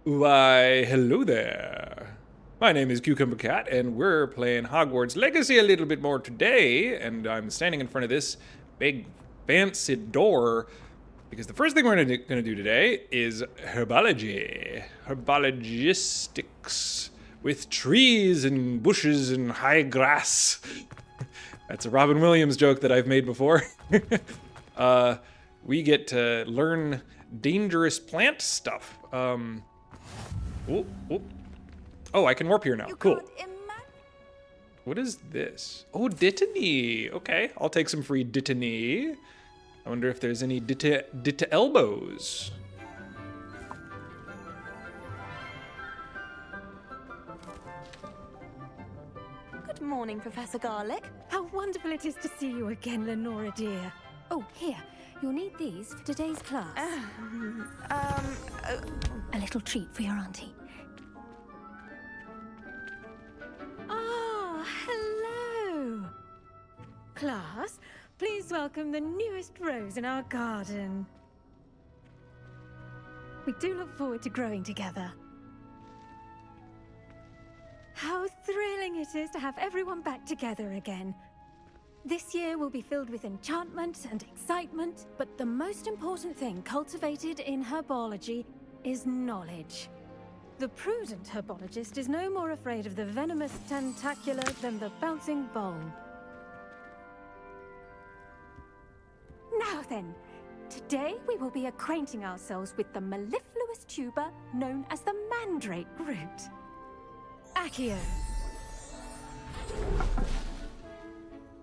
Why, hello there. My name is Cucumber Cat, and we're playing Hogwarts Legacy a little bit more today. And I'm standing in front of this big, fancy door because the first thing we're gonna do today is herbology, herbologistics with trees and bushes and high grass. That's a Robin Williams joke that I've made before. We get to learn dangerous plant stuff. Oh, I can warp here now. Cool. What is this? Oh, Dittany. Okay, I'll take some free Dittany. I wonder if there's any Ditta elbows. Good morning, Professor Garlic. How wonderful it is to see you again, Lenora dear. Oh, here. You'll need these for today's class. A little treat for your auntie. Ah, hello. Class, please welcome the newest rose in our garden. We do look forward to growing together. How thrilling it is to have everyone back together again. This year will be filled with enchantment and excitement, but the most important thing cultivated in herbology is knowledge. The prudent herbologist is no more afraid of the venomous tentacular than the bouncing bulb. Now then, today we will be acquainting ourselves with the mellifluous tuber known as the mandrake root. Accio.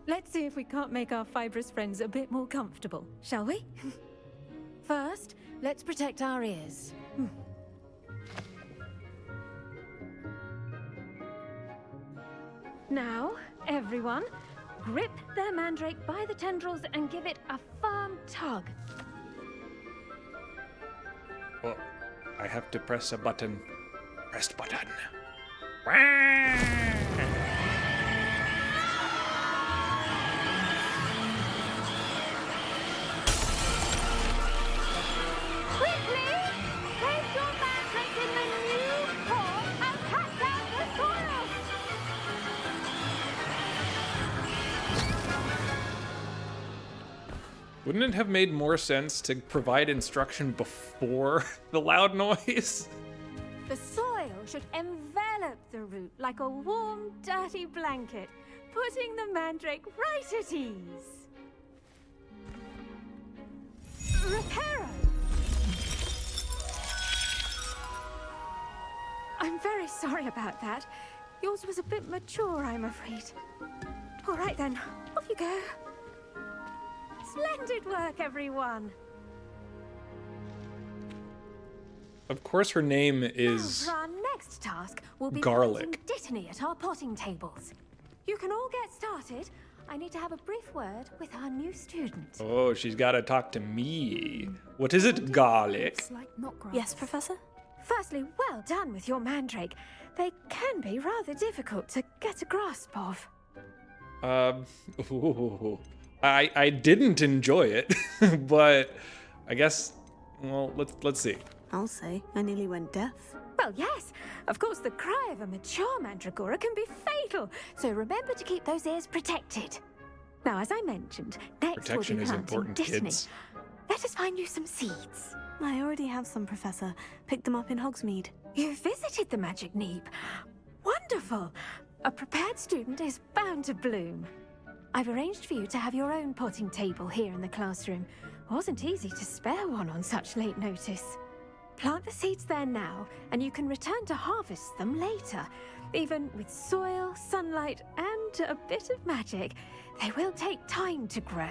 Let's see if we can't make our fibrous friends a bit more comfortable, shall we? First, let's protect our ears. Now, everyone, grip their mandrake by the tendrils and give it a firm tug. Well, I have to press a button. Pressed button. Quickly! Place your mandrake in the new pot and cut down the soil! Wouldn't it have made more sense to provide instruction before the loud noise? The soil should envelop the root like a warm, dirty blanket, putting the mandrake right at ease. Reparo! I'm very sorry about that. Yours was a bit mature, I'm afraid. All right then, off you go. Splendid work, everyone. Of course her name is Now, for our next task, we'll be Garlic. planting Dittany at our potting tables. You can all get started. I need to have a brief word with our new student. Oh, she's gotta talk to me. What is it, Garlic? Yes, Professor? Firstly, well done with your mandrake. They can be rather difficult to get a grasp of. I didn't enjoy it, but I guess, well, let's see. I'll say, I nearly went deaf. Well, yes. Of course, the cry of a mature mandragora can be fatal, so remember to keep those ears protected. Now, as I mentioned, next Protection we'll is be planting important, Dittany. kids. Let us find you some seeds. I already have some, Professor. Picked them up in Hogsmeade. You visited the Magic Neep. Wonderful. A prepared student is bound to bloom. I've arranged for you to have your own potting table here in the classroom. Wasn't easy to spare one on such late notice. Plant the seeds there now, and you can return to harvest them later. Even with soil, sunlight, and a bit of magic, they will take time to grow.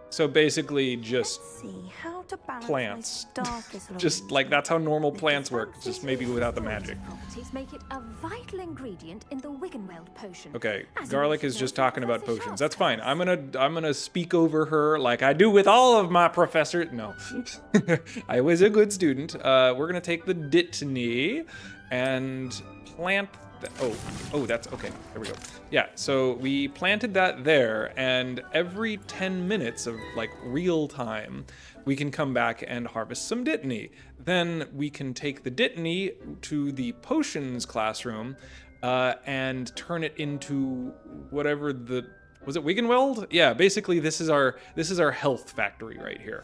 So basically just Let's see how to balance plants. my staff this Just like that's how normal plants work, just maybe without the magic. Properties make it a vital ingredient in the Wiggenweld potion. Okay, As you Garlic should is know just from talking about Professor potions. Sharp's That's fine. class. I'm gonna speak over her like I do with all of my professors. No, I was a good student. We're gonna take the Dittany and plant. Oh, that's okay. There we go. Yeah, so we planted that there, and every 10 minutes of like real time, we can come back and harvest some Dittany. Then we can take the Dittany to the potions classroom and turn it into whatever was it Wiggenweld? Yeah, basically this is our health factory right here.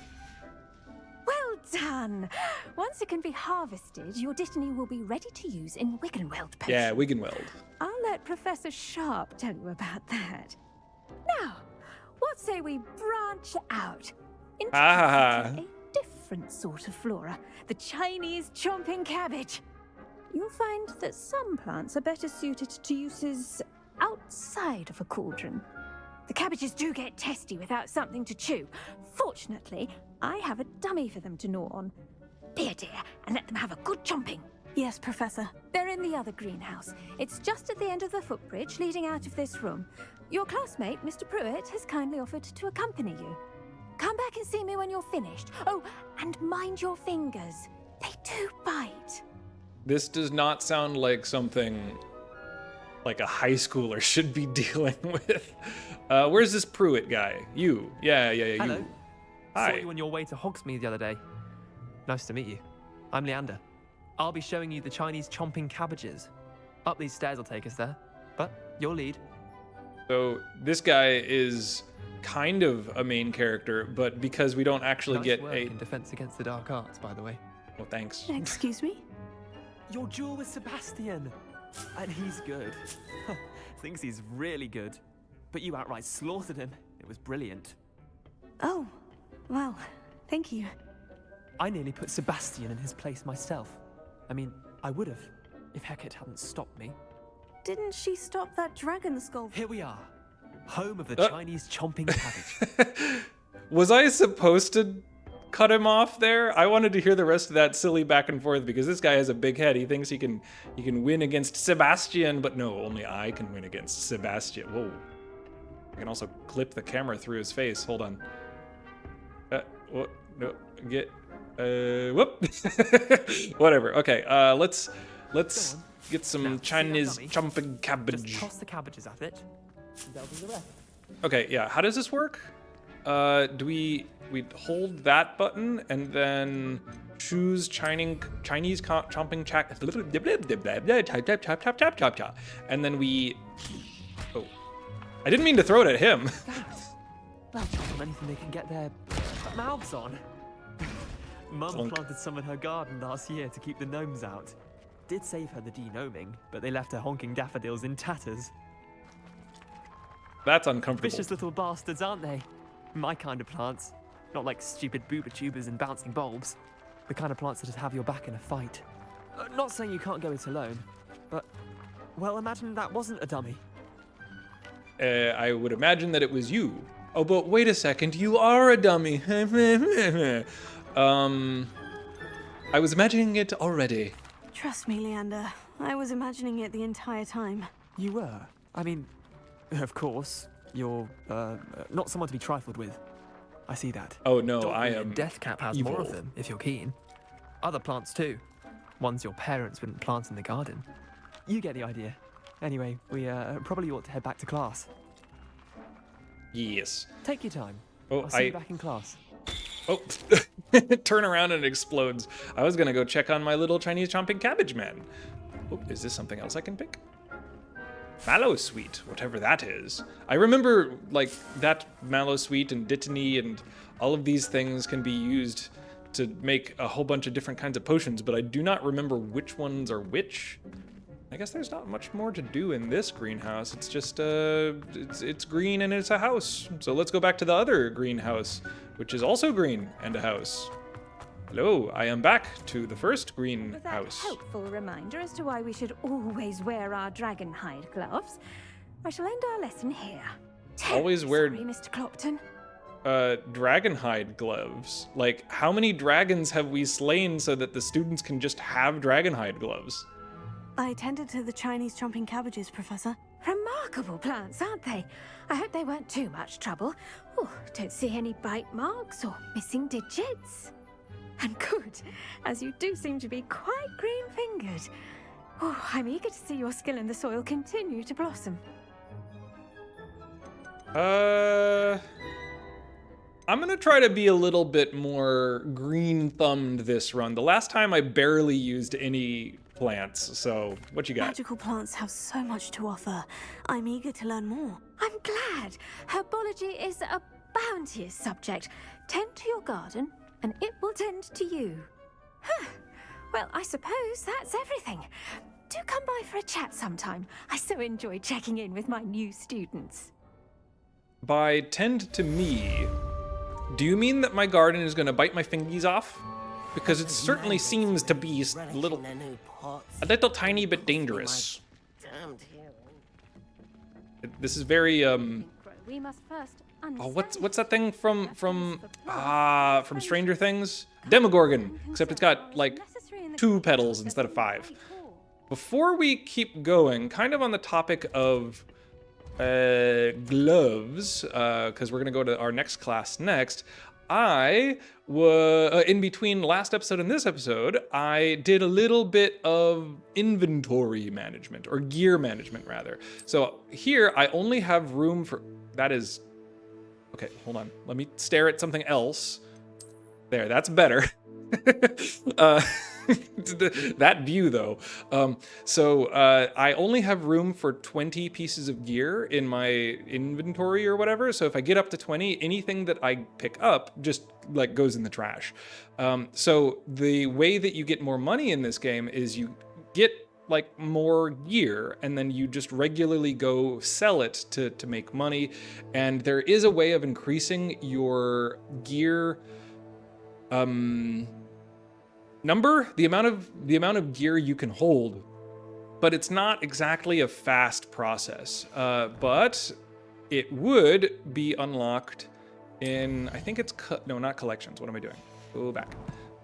Well done! Once it can be harvested, your Dittany will be ready to use in Wiggenweld potions. Yeah, Wiggenweld. I'll let Professor Sharp tell you about that. Now, what say we branch out? Introduce you to a different sort of flora, the Chinese chomping cabbage. You'll find that some plants are better suited to uses outside of a cauldron. The cabbages do get testy without something to chew. Fortunately, I have a dummy for them to gnaw on. Be a dear and let them have a good chomping. Yes, Professor. They're in the other greenhouse. It's just at the end of the footbridge leading out of this room. Your classmate, Mr. Pruitt, has kindly offered to accompany you. Come back and see me when you're finished. Oh, and mind your fingers. They do bite. This does not sound like something like a high schooler should be dealing with. Where's this Pruitt guy? You. Yeah, Hello. you. Hi. Saw you on your way to Hogsmeade the other day. Nice to meet you. I'm Leander. I'll be showing you the Chinese chomping cabbages. Up these stairs will take us there, but you'll lead. So this guy is kind of a main character, but because we don't actually Nice get work a... in Defense Against the Dark Arts, by the way. Well, thanks. Excuse me? Your duel with Sebastian. And he's good. Thinks he's really good. But you outright slaughtered him. It was brilliant. Oh, well, thank you. I nearly put Sebastian in his place myself. I mean, I would have, if Hecate hadn't stopped me. Didn't she stop that dragon skull? Here we are. Home of the Chinese chomping cabbage. Was I supposed to cut him off there? I wanted to hear the rest of that silly back and forth because this guy has a big head. He thinks he can win against Sebastian, but no, only I can win against Sebastian. Whoa. I can also clip the camera through his face. Hold on. What? No, get. Whoop. Whatever. Okay. Let's get some Now, Chinese see that jumping cabbage. Just toss the cabbages at it. And they'll do the rest. Okay. Yeah. How does this work? Do we hold that button and then choose Chinese chomping and then we. Oh, I didn't mean to throw it at him. They'll chomp on anything they can get their mouths on. Mum Plonk. planted some in her garden last year to keep the gnomes out. Did save her the de-gnoming, but they left her honking daffodils in tatters. That's uncomfortable. Vicious little bastards, aren't they? My kind of plants. Not like stupid booba tubers and bouncing bulbs. The kind of plants that just have your back in a fight. Not saying you can't go it alone, but, well, imagine that wasn't a dummy. I would imagine that it was you. Oh, but wait a second, you are a dummy. I was imagining it already. Trust me, Leander. I was imagining it the entire time. You were? I mean, of course, you're, not someone to be trifled with. I see that. Oh no, Don't I worry, am Deathcap has evil. more of them, if you're keen. Other plants too. Ones your parents wouldn't plant in the garden. You get the idea. Anyway, we probably ought to head back to class. Yes. Take your time. Oh, I'll see you back in class. Oh, turn around and it explodes. I was gonna go check on my little Chinese chomping cabbage man. Oh, is this something else I can pick? Mallow sweet, whatever that is. I remember, like, that mallow sweet and dittany and all of these things can be used to make a whole bunch of different kinds of potions, but I do not remember which ones are which. I guess there's not much more to do in this greenhouse. It's just, it's green and it's a house. So let's go back to the other greenhouse, which is also green and a house. Hello, I am back to the first With that greenhouse. helpful reminder as to why we should always wear our dragon hide gloves, I shall end our lesson here. Always Terribly wear- sorry, Mr. Clopton. Dragonhide gloves. Like, how many dragons have we slain so that the students can just have dragonhide gloves? I tended to the Chinese chomping cabbages, Professor. Remarkable plants, aren't they? I hope they weren't too much trouble. Oh, don't see any bite marks or missing digits. And good, as you do seem to be quite green-fingered. Oh, I'm eager to see your skill in the soil continue to blossom. I'm gonna try to be a little bit more green-thumbed this run. The last time I barely used any plants, so what you got? Magical plants have so much to offer. I'm eager to learn more. I'm glad. Herbology is a bounteous subject. Tend to your garden, and it will tend to you. Huh. Well, I suppose that's everything. Do come by for a chat sometime. I so enjoy checking in with my new students. By tend to me, do you mean that my garden is gonna bite my fingies off? Because it certainly seems to be a little tiny bit dangerous. This is very We must first oh, what's that thing from Stranger Things? Demogorgon, except it's got like 2 petals instead of 5. Before we keep going, kind of on the topic of gloves, because we're gonna go to our next class next. I was in between last episode and this episode, I did a little bit of inventory management, or gear management rather. So here I only have room for, that is, okay, hold on. Let me stare at something else. There, that's better. That view though. I only have room for 20 pieces of gear in my inventory or whatever. So if I get up to 20, anything that I pick up just like goes in the trash. So the way that you get more money in this game is you get like more gear and then you just regularly go sell it to make money. And there is a way of increasing your gear number, the amount of gear you can hold, but it's not exactly a fast process. But it would be unlocked in, I think it's no, not collections. What am I doing? Go back.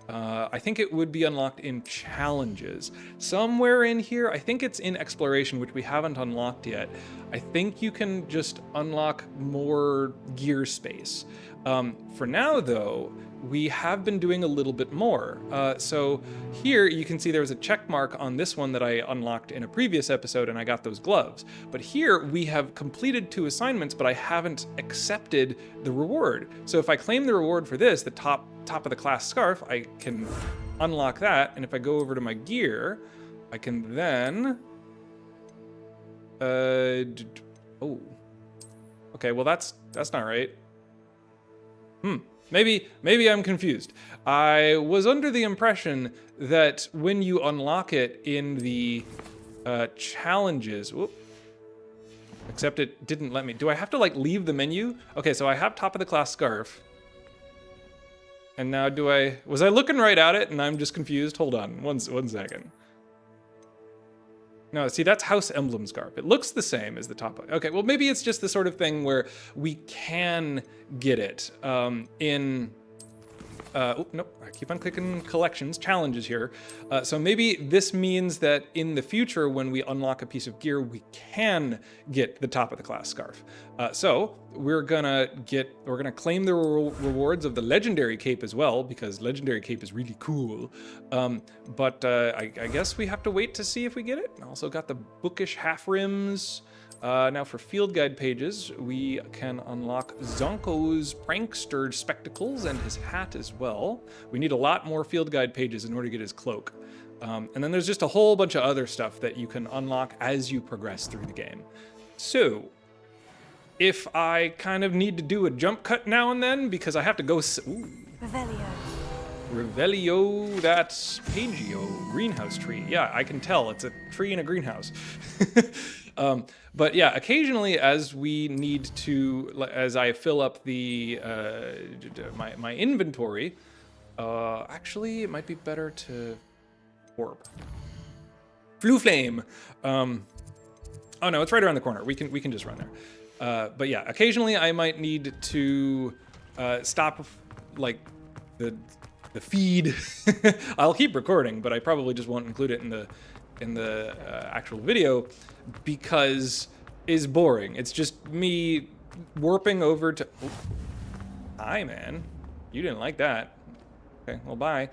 I think it would be unlocked in challenges somewhere in here. I think it's in exploration, which we haven't unlocked yet. I think you can just unlock more gear space. For now though, we have been doing a little bit more. So here you can see there was a check mark on this one that I unlocked in a previous episode and I got those gloves. But here we have completed 2 assignments, but I haven't accepted the reward. So if I claim the reward for this, the top of the class scarf, I can unlock that. And if I go over to my gear, I can then, oh, okay, well that's not right. Maybe I'm confused. I was under the impression that when you unlock it in the challenges, whoop, except it didn't let me. Do I have to like leave the menu? Okay, so I have top of the class scarf. And now was I looking right at it and I'm just confused? Hold on, one second. No, see, that's House Emblem Scarf. It looks the same as the top. Okay, well, maybe it's just the sort of thing where we can get it in... oh, nope, I keep on clicking collections, challenges here. So maybe this means that in the future, when we unlock a piece of gear, we can get the top of the class scarf. So we're gonna claim the rewards of the legendary cape as well, because legendary cape is really cool. But I guess we have to wait to see if we get it. Also got the bookish half rims. Now for field guide pages, we can unlock Zonko's prankster spectacles and his hat as well. We need a lot more field guide pages in order to get his cloak. And then there's just a whole bunch of other stuff that you can unlock as you progress through the game. So, if I kind of need to do a jump cut now and then, because I have to go... Ooh. Revelio, that's Pagio, greenhouse tree. Yeah, I can tell, it's a tree in a greenhouse. But yeah, occasionally as we need to, as I fill up the my inventory, actually it might be better to orb. Blue flame. Oh no, it's right around the corner. We can just run there. But yeah, occasionally I might need to stop like the feed. I'll keep recording, but I probably just won't include it in the actual video because it's boring. It's just me warping over to... Oh. Hi, man. You didn't like that. Okay, well, bye.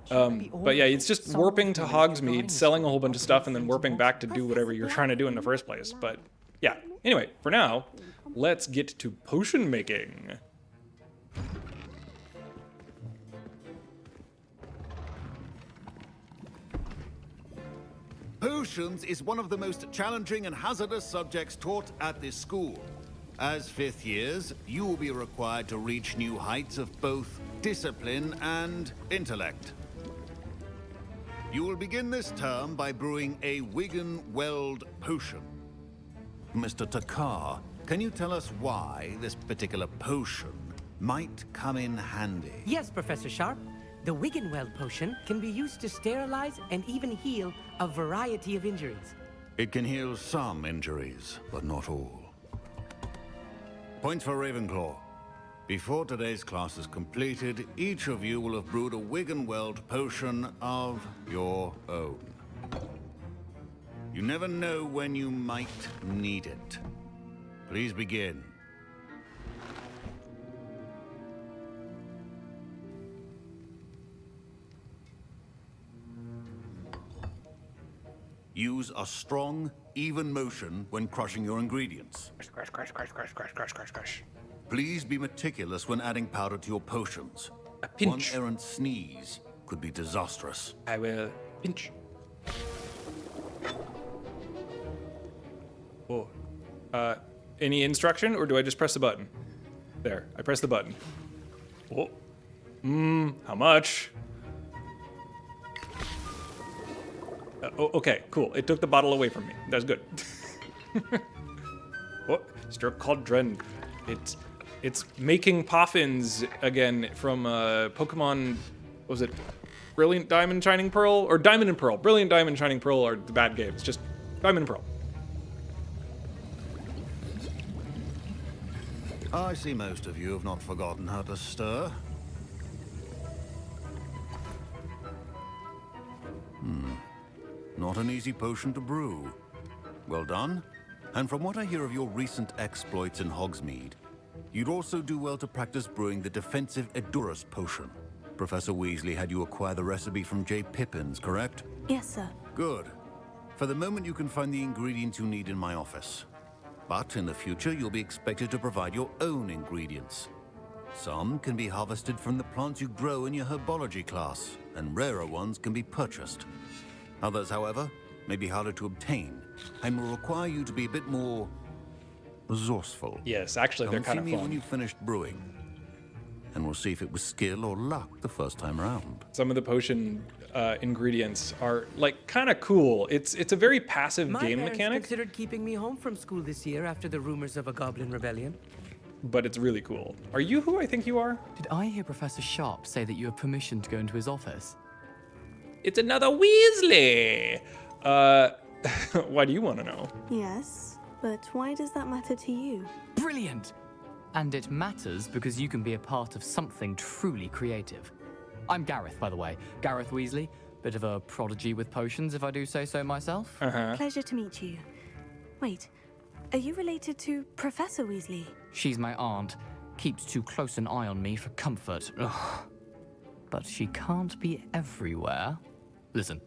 But yeah, it's just warping to Hogsmeade, selling a whole bunch of stuff, and then warping back to do whatever you're trying to do in the first place. But yeah, anyway, for now, let's get to potion making. Potions is one of the most challenging and hazardous subjects taught at this school. As fifth years, you will be required to reach new heights of both discipline and intellect. You will begin this term by brewing a Wigan-Weld potion. Mr. Takar, can you tell us why this particular potion might come in handy? Yes, Professor Sharp. The Wiggenweld potion can be used to sterilize and even heal a variety of injuries. It can heal some injuries, but not all. Points for Ravenclaw. Before today's class is completed, each of you will have brewed a Wiggenweld potion of your own. You never know when you might need it. Please begin. Use a strong, even motion when crushing your ingredients. Crush, crush, crush, crush, crush, crush, crush, crush. Please be meticulous when adding powder to your potions. A pinch. One errant sneeze could be disastrous. I will pinch. Oh. Any instruction, or do I just press the button? There, I press the button. Oh. How much? Okay, cool. It took the bottle away from me. That's good. Oh, stirrup cauldron. It's making poffins again from Pokemon. What was it? Brilliant Diamond Shining Pearl, or Diamond and Pearl? Brilliant Diamond Shining Pearl are the bad games. Just Diamond and Pearl. I see most of you have not forgotten how to stir. Not an easy potion to brew. Well done. And from what I hear of your recent exploits in Hogsmeade, you'd also do well to practice brewing the defensive Edurus potion. Professor Weasley had you acquire the recipe from J. Pippins, correct? Yes, sir. Good. For the moment, you can find the ingredients you need in my office. But in the future, you'll be expected to provide your own ingredients. Some can be harvested from the plants you grow in your herbology class, and rarer ones can be purchased. Others, however, may be harder to obtain, and will require you to be a bit more resourceful. Yes, actually, they're kind of Come see me fun. when you've finished brewing, and we'll see if it was skill or luck the first time around. Some of the potion ingredients are like kind of cool. It's a very passive My game parents mechanic, considered keeping me home from school this year after the rumors of a goblin rebellion. but it's really cool. Are you who I think you are? Did I hear Professor Sharp say that you have permission to go into his office? It's another Weasley. Why do you want to know? Yes, but why does that matter to you? Brilliant! And it matters because you can be a part of something truly creative. I'm Gareth, by the way. Gareth Weasley. Bit of a prodigy with potions, if I do say so myself. Pleasure to meet you. Wait, are you related to Professor Weasley? She's my aunt. Keeps too close an eye on me for comfort. Ugh. But she can't be everywhere. Listen,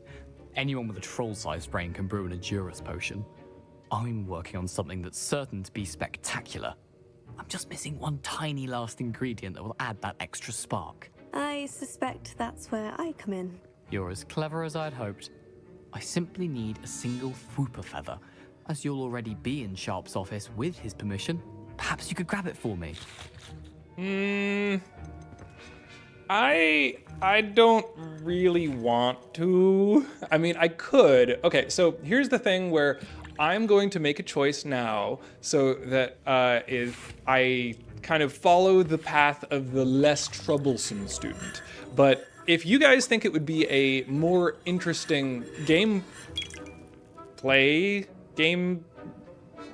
anyone with a troll-sized brain can brew an Edurus potion. I'm working on something that's certain to be spectacular. I'm just missing one tiny last ingredient that will add that extra spark. I suspect that's where I come in. You're as clever as I'd hoped. I simply need a single Fwooper feather. As you'll already be in Sharp's office with his permission, perhaps you could grab it for me. I don't really want to. I mean, I could. Okay, so here's the thing where I'm going to make a choice now so that if I kind of follow the path of the less troublesome student. But if you guys think it would be a more interesting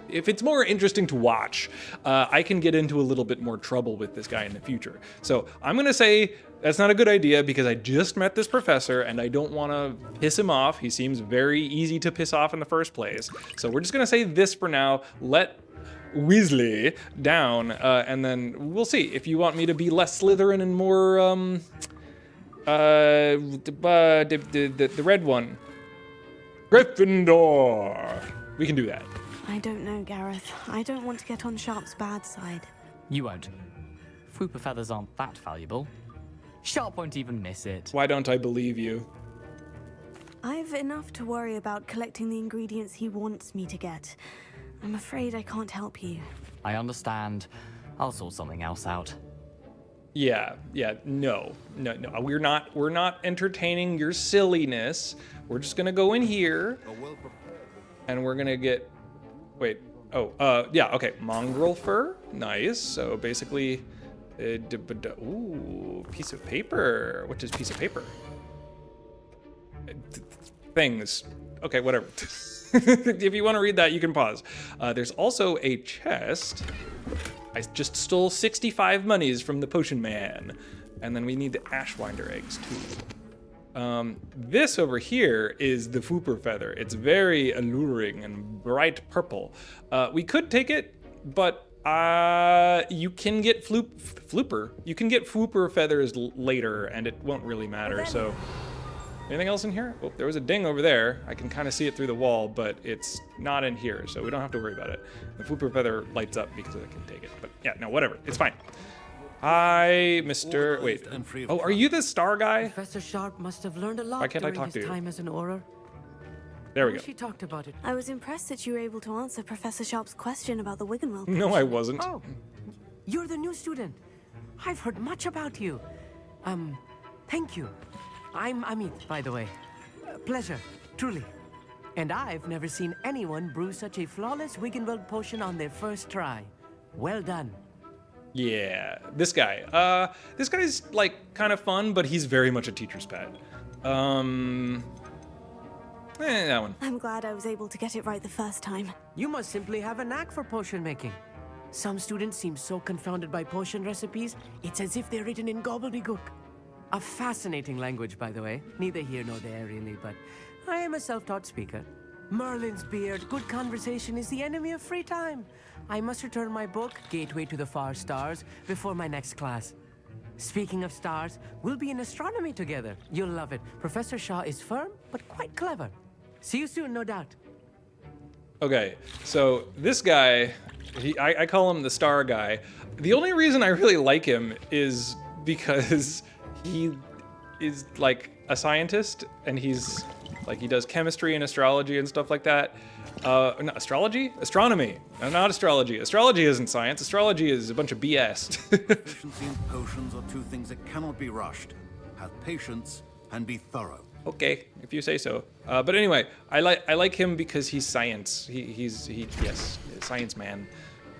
if it's more interesting to watch, I can get into a little bit more trouble with this guy in the future. So I'm gonna say that's not a good idea because I just met this professor and I don't wanna piss him off. He seems very easy to piss off in the first place. So we're just gonna say this for now. Let Weasley down, and then we'll see if you want me to be less Slytherin and more, the red one. Gryffindor. We can do that. I don't know, Gareth. I don't want to get on Sharp's bad side. You won't. Fooper feathers aren't that valuable. Sharp won't even miss it. Why don't I believe you? I've enough to worry about collecting the ingredients he wants me to get. I'm afraid I can't help you. I understand. I'll sort something else out. Yeah, no. We're not entertaining your silliness. We're just gonna go in here, and we're gonna get. Wait. Oh. Yeah. Okay. Mongrel fur. Nice. So basically, ooh, piece of paper. Which is piece of paper? Things. Okay. Whatever. If you want to read that, you can pause. There's also a chest. I just stole 65 monies from the potion man. And then we need the ashwinder eggs too. This over here is the Fooper feather. It's very alluring and bright purple. We could take it, but you can get Flooper. You can get Fooper feathers later, and it won't really matter. So, anything else in here? Oh, there was a ding over there. I can kind of see it through the wall, but it's not in here, so we don't have to worry about it. The Fooper feather lights up because I can take it. But yeah, no, whatever. It's fine. Hi, Mr. Wait. Oh, are you the star guy? Professor Sharp must have learned a lot Why can't I during talk his to you? time as an Auror. There we go. She talked about it. I was impressed that you were able to answer Professor Sharp's question about the Wiggenweld. No, I wasn't. Oh, you're the new student. I've heard much about you. Thank you. I'm Amit, by the way. Pleasure, truly. And I've never seen anyone brew such a flawless Wiggenweld potion on their first try. Well done. Yeah, this guy. This guy's like kind of fun, but he's very much a teacher's pet. That one. I'm glad I was able to get it right the first time. You must simply have a knack for potion making. Some students seem so confounded by potion recipes, it's as if they're written in gobbledygook. A fascinating language, by the way. Neither here nor there, really, but I am a self-taught speaker. Merlin's beard, good conversation is the enemy of free time. I must return my book, Gateway to the Far Stars, before my next class. Speaking of stars, we'll be in astronomy together. You'll love it. Professor Shah is firm, but quite clever. See you soon, no doubt. Okay, so this guy, I call him the star guy. The only reason I really like him is because he is like a scientist, and he's like, he does chemistry and astrology and stuff like that. No, astrology? Astronomy. No, not astrology. Astrology isn't science. Astrology is a bunch of BS. Efficiency and potions are two things that cannot be rushed. Have patience and be thorough. Okay, if you say so. But anyway, I like him because he's science. He's science man.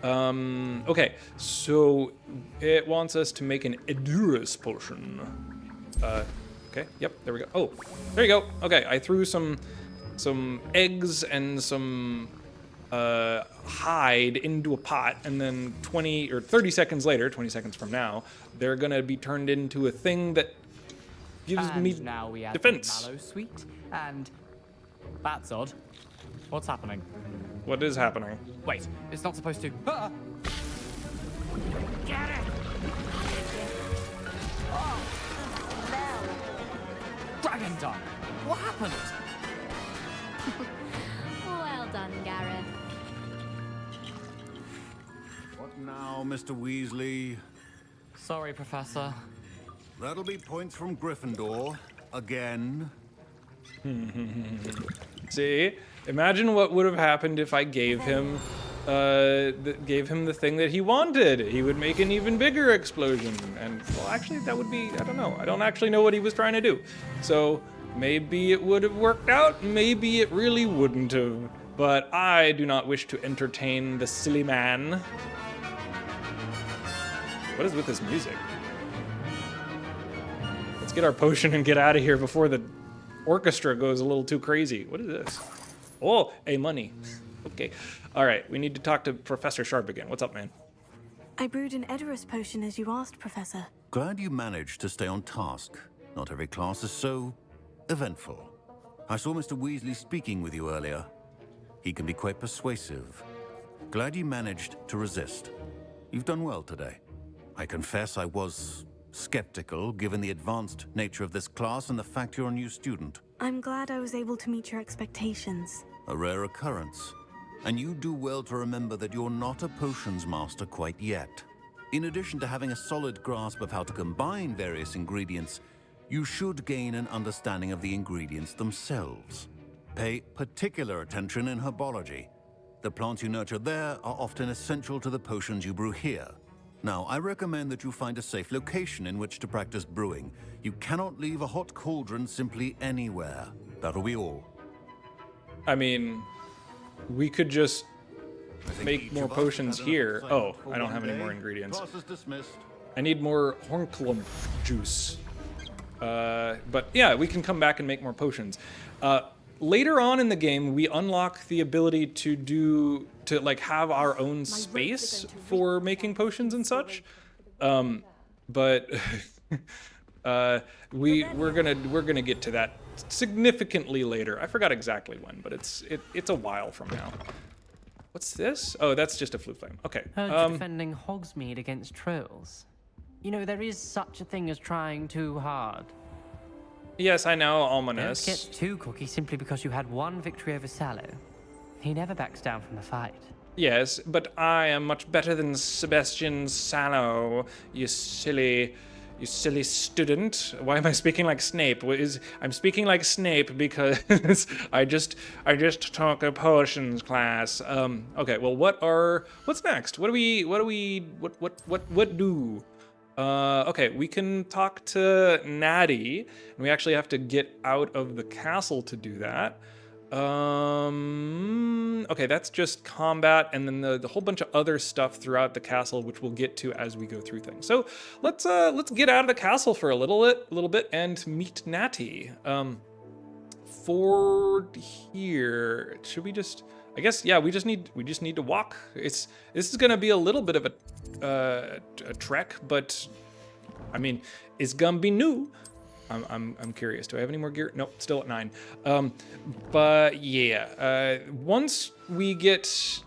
Okay, so it wants us to make an Edurus potion. Okay, yep, there we go. Oh, there you go. Okay, I threw some eggs and some hide into a pot, and then 20 or 30 seconds later, 20 seconds from now, they're gonna be turned into a thing that gives me now we add defense. the mallow sweet, and that's odd. What's happening? What is happening? Wait, it's not supposed to. Ah! Get it! Dragon Dog! What happened? Well done, Gareth. What now, Mr. Weasley? Sorry, Professor. That'll be points from Gryffindor. Again. See, imagine what would have happened if I gave him the thing that he wanted. He would make an even bigger explosion. And, well, actually, that would be, I don't know. I don't actually know what he was trying to do. So, maybe it would have worked out, maybe it really wouldn't have. But I do not wish to entertain the silly man. What is with this music? Let's get our potion and get out of here before the orchestra goes a little too crazy. What is this? Oh, a money. Okay. All right, we need to talk to Professor Sharp again. What's up, man? I brewed an Edurus potion as you asked, Professor. Glad you managed to stay on task. Not every class is so eventful. I saw Mr. Weasley speaking with you earlier. He can be quite persuasive. Glad you managed to resist. You've done well today. I confess I was skeptical, given the advanced nature of this class and the fact you're a new student. I'm glad I was able to meet your expectations. A rare occurrence. And you do well to remember that you're not a potions master quite yet. In addition to having a solid grasp of how to combine various ingredients, you should gain an understanding of the ingredients themselves. Pay particular attention in herbology. The plants you nurture there are often essential to the potions you brew here. Now, I recommend that you find a safe location in which to practice brewing. You cannot leave a hot cauldron simply anywhere. That'll be all. I mean, we could just make more potions here. Oh, I don't have any more ingredients. Class is dismissed. I need more hornklump juice. But yeah, we can come back and make more potions. Later on in the game, we unlock the ability to like have our own space for making potions and such. But we're gonna get to that significantly later. I forgot exactly when, but it's a while from now. What's this? Oh, that's just a flue flame. Okay. Heard you're defending Hogsmeade against trolls. You know, there is such a thing as trying too hard. Yes, I know, Don't ominous. get too cocky simply because you had one victory over Sallow. He never backs down from a fight. Yes, but I am much better than Sebastian Sallow, you silly student. Why am I speaking like Snape? I'm speaking like Snape because I just took a potions class. Okay, well, what's next? What do? Okay, we can talk to Natty, and we actually have to get out of the castle to do that. Okay, that's just combat, and then the whole bunch of other stuff throughout the castle, which we'll get to as we go through things. So let's get out of the castle for a little bit, and meet Natty. For here, should we just? I guess yeah. We just need to walk. This is gonna be a little bit of a trek, but I mean, it's gonna be new. I'm curious. Do I have any more gear? Nope, still at 9. But yeah, once we get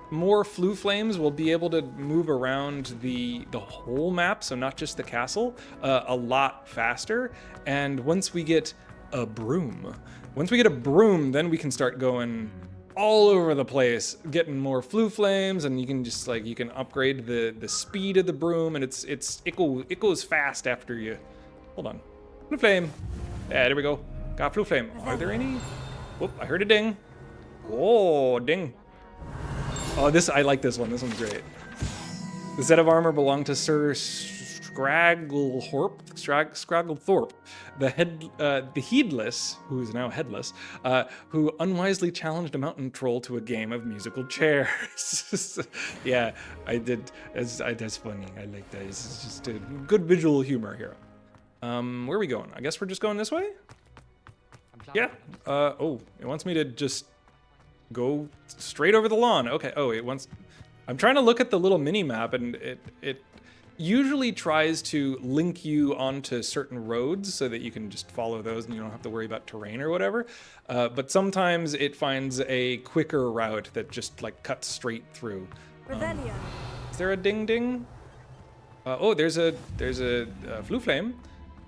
more flue flames, we'll be able to move around the whole map, so not just the castle, a lot faster. And once we get a broom, then we can start going all over the place, getting more flue flames, and you can just you can upgrade the speed of the broom, and it goes fast after you. Hold on. Flue flame. Yeah, there we go. Got flue flame. Are there any? Whoop, I heard a ding. Oh, ding. Oh, I like this one. This one's great. The set of armor belonged to Sir Scragglethorpe, the heedless, who is now headless, who unwisely challenged a mountain troll to a game of musical chairs. Yeah, I did. That's funny. I like that. It's just a good visual humor here. Where are we going? I guess we're just going this way? Yeah. Oh, it wants me to just go straight over the lawn. Okay. Oh, I'm trying to look at the little mini map, and it usually tries to link you onto certain roads so that you can just follow those and you don't have to worry about terrain or whatever. But sometimes it finds a quicker route that just cuts straight through. Is there a ding ding? Oh, there's a flue flame.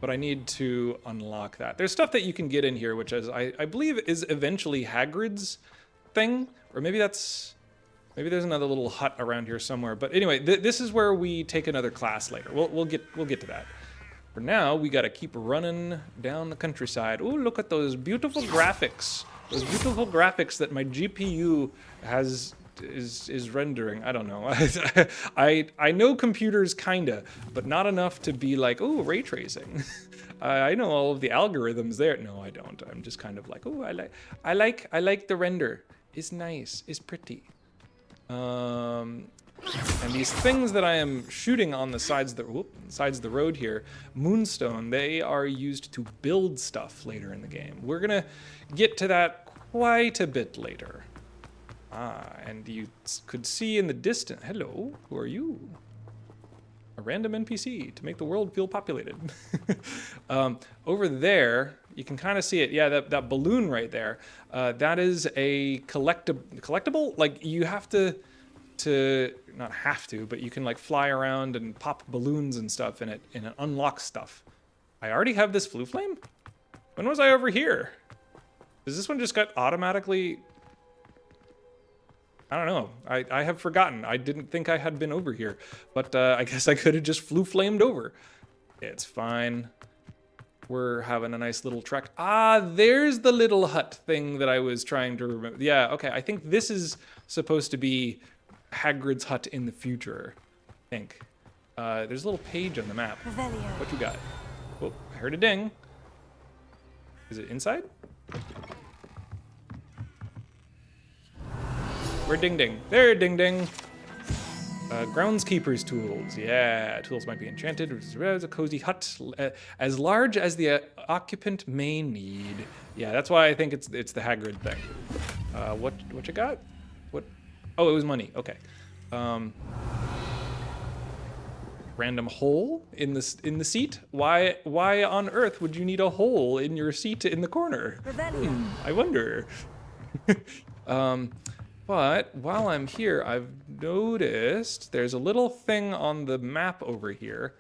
But I need to unlock that. There's stuff that you can get in here, which is I believe is eventually Hagrid's thing, or maybe there's another little hut around here somewhere. But anyway, this is where we take another class later. We'll get to that. For now, we got to keep running down the countryside. Oh, look at those beautiful graphics. Those beautiful graphics that my GPU is rendering. I don't know. I know computers kinda, but not enough to be like, oh, ray tracing. I know all of the algorithms there. No, I don't. I'm just kind of like, oh, I like the render. It's nice. It's pretty. And these things that I am shooting on the sides of the road here, moonstone, they are used to build stuff later in the game. We're gonna get to that quite a bit later. And you could see in the distance. Hello, who are you? A random NPC to make the world feel populated. Over there, you can kind of see it. Yeah, that balloon right there. That is a collectible. Like you have to not have to, but you can fly around and pop balloons and stuff in it, and it unlocks stuff. I already have this flue flame? When was I over here? Does this one just got automatically? I don't know. I have forgotten. I didn't think I had been over here, but I guess I could have just flamed over. It's fine. We're having a nice little trek. Ah, there's the little hut thing that I was trying to remember. Yeah, okay. I think this is supposed to be Hagrid's hut in the future. I think. There's a little page on the map. Revelio. What you got? Oh, I heard a ding. Is it inside? Where ding ding? There, ding ding. Groundskeeper's tools. Yeah, tools might be enchanted. It's a cozy hut, as large as the occupant may need. Yeah, that's why I think it's the Hagrid thing. What you got? What? Oh, it was money. Okay. Random hole in the seat. Why on earth would you need a hole in your seat in the corner? I wonder. But while I'm here, I've noticed there's a little thing on the map over here.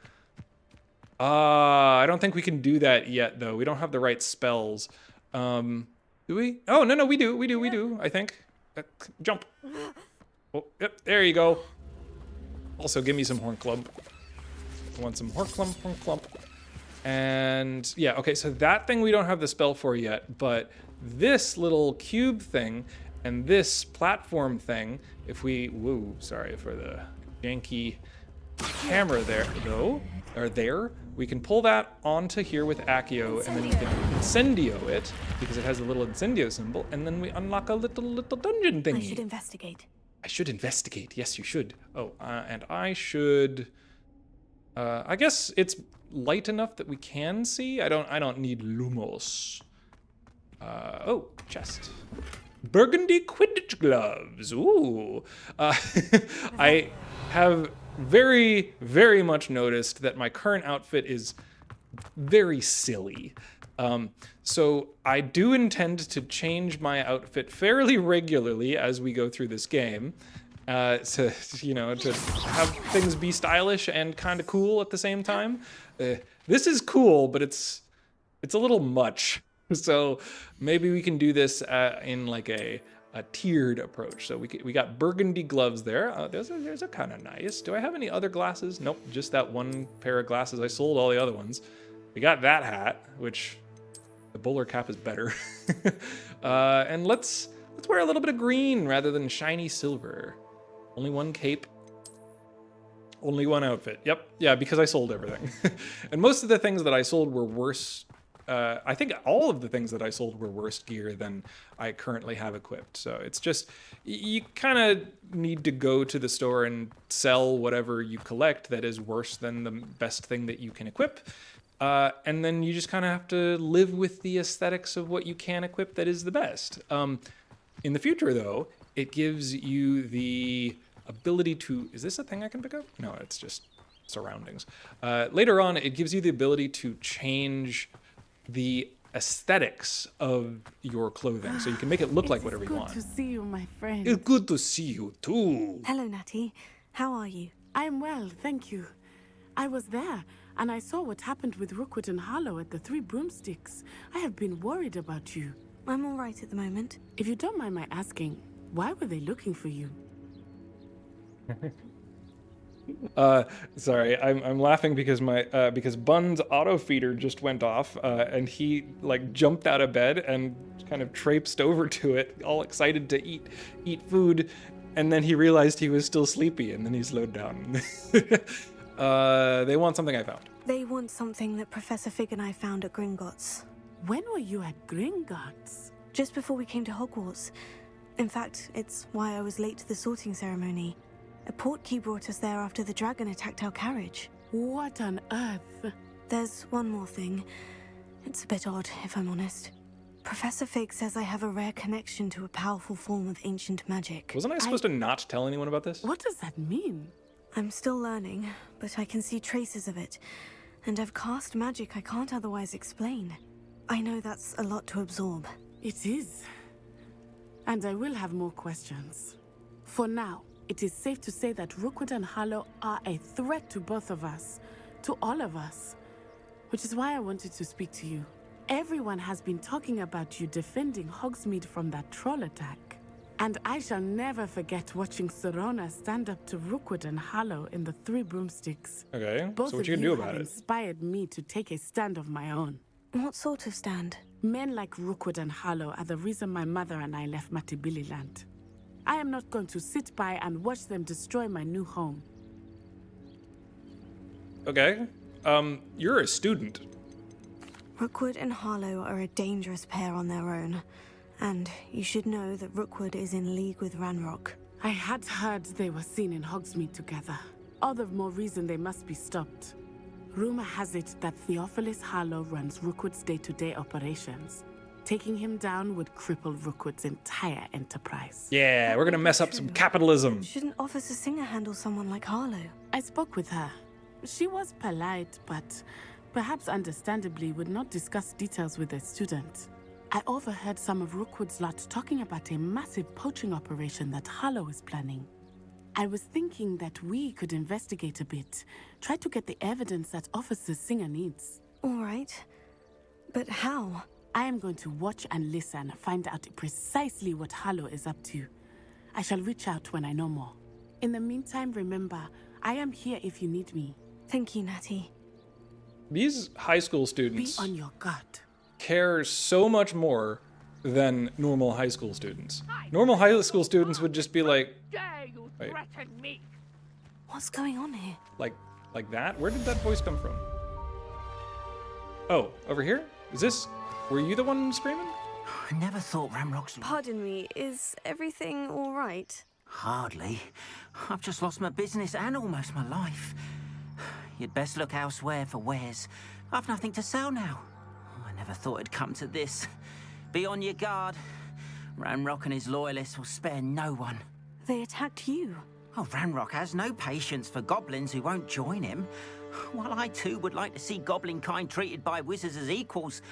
I don't think we can do that yet, though. We don't have the right spells. Do we? Oh, no, we do, I think. Jump. Oh, yep, there you go. Also, give me some Horn Clump. I want some Horn Clump. And yeah, okay, so that thing we don't have the spell for yet, but this little cube thing and this platform thing, if we, woo, sorry for the janky camera there, though, or there, we can pull that onto here with Accio, and then we can incendio it, because it has a little incendio symbol, and then we unlock a little dungeon thingy. I should investigate. I should investigate, yes you should. Oh, and I should, I guess it's light enough that we can see. I don't need lumos. Oh, chest. Burgundy Quidditch gloves. Ooh. I have very, very much noticed that my current outfit is very silly. So I do intend to change my outfit fairly regularly as we go through this game. To have things be stylish and kind of cool at the same time. This is cool, but it's a little much. So maybe we can do this in like a tiered approach. So we got burgundy gloves there. Those are kind of nice. Do I have any other glasses? Nope, just that one pair of glasses. I sold all the other ones. We got that hat, which the bowler cap is better. And let's wear a little bit of green rather than shiny silver. Only one cape. Only one outfit. Yep. Yeah, because I sold everything. And most of the things that I sold were worse. I think all of the things that I sold were worse gear than I currently have equipped. So it's just, you kind of need to go to the store and sell whatever you collect that is worse than the best thing that you can equip. And then you just kind of have to live with the aesthetics of what you can equip that is the best. In the future, though, it gives you the ability to, is this a thing I can pick up? No, it's just surroundings. Later on, it gives you the ability to change the aesthetics of your clothing, so you can make it look like whatever you want. It's good to see you, my friend. It's good to see you too. Hello, Natty. How are you? I'm well, thank you. I was there, and I saw what happened with Rookwood and Harlow at the Three Broomsticks. I have been worried about you. I'm all right at the moment. If you don't mind my asking, why were they looking for you? Sorry, I'm laughing because because Bun's auto feeder just went off, and he like jumped out of bed and kind of traipsed over to it, all excited to eat food, and then he realized he was still sleepy, and then he slowed down. They want something I found. They want something that Professor Fig and I found at Gringotts. When were you at Gringotts? Just before we came to Hogwarts. In fact, it's why I was late to the sorting ceremony. A portkey brought us there after the dragon attacked our carriage. What on earth? There's one more thing. It's a bit odd, if I'm honest. Professor Fig says I have a rare connection to a powerful form of ancient magic. Wasn't I supposed to not tell anyone about this? What does that mean? I'm still learning, but I can see traces of it. And I've cast magic I can't otherwise explain. I know that's a lot to absorb. It is. And I will have more questions. For now, it is safe to say that Rookwood and Harlow are a threat to both of us, to all of us. Which is why I wanted to speak to you. Everyone has been talking about you defending Hogsmeade from that troll attack. And I shall never forget watching Serona stand up to Rookwood and Harlow in the Three Broomsticks. Okay, Both so what of you gonna you do have about it? inspired me to take a stand of my own. What sort of stand? Men like Rookwood and Harlow are the reason my mother and I left Matibili land. I am not going to sit by and watch them destroy my new home. Okay, you're a student. Rookwood and Harlow are a dangerous pair on their own. And you should know that Rookwood is in league with Ranrock. I had heard they were seen in Hogsmeade together. All the more reason they must be stopped. Rumor has it that Theophilus Harlow runs Rookwood's day-to-day operations. Taking him down would cripple Rookwood's entire enterprise. Yeah, we're gonna mess up some capitalism. Shouldn't Officer Singer handle someone like Harlow? I spoke with her. She was polite, but perhaps understandably would not discuss details with a student. I overheard some of Rookwood's lot talking about a massive poaching operation that Harlow is planning. I was thinking that we could investigate a bit, try to get the evidence that Officer Singer needs. All right. But how? I am going to watch and listen, find out precisely what Harlow is up to. I shall reach out when I know more. In the meantime, remember, I am here if you need me. Thank you, Natty. These high school Be students on your guard. care so much more than normal high school students. Normal high school students would just be like, wait, What's going on here? like that? Where did that voice come from? Oh, over here? Is this, were you the one screaming? I never thought Ramrock's... Pardon me, is everything all right? Hardly. I've just lost my business and almost my life. You'd best look elsewhere for wares. I've nothing to sell now. I never thought it'd come to this. Be on your guard. Ranrock and his loyalists will spare no one. They attacked you. Oh, Ranrock has no patience for goblins who won't join him. While I too would like to see goblin kind treated by wizards as equals,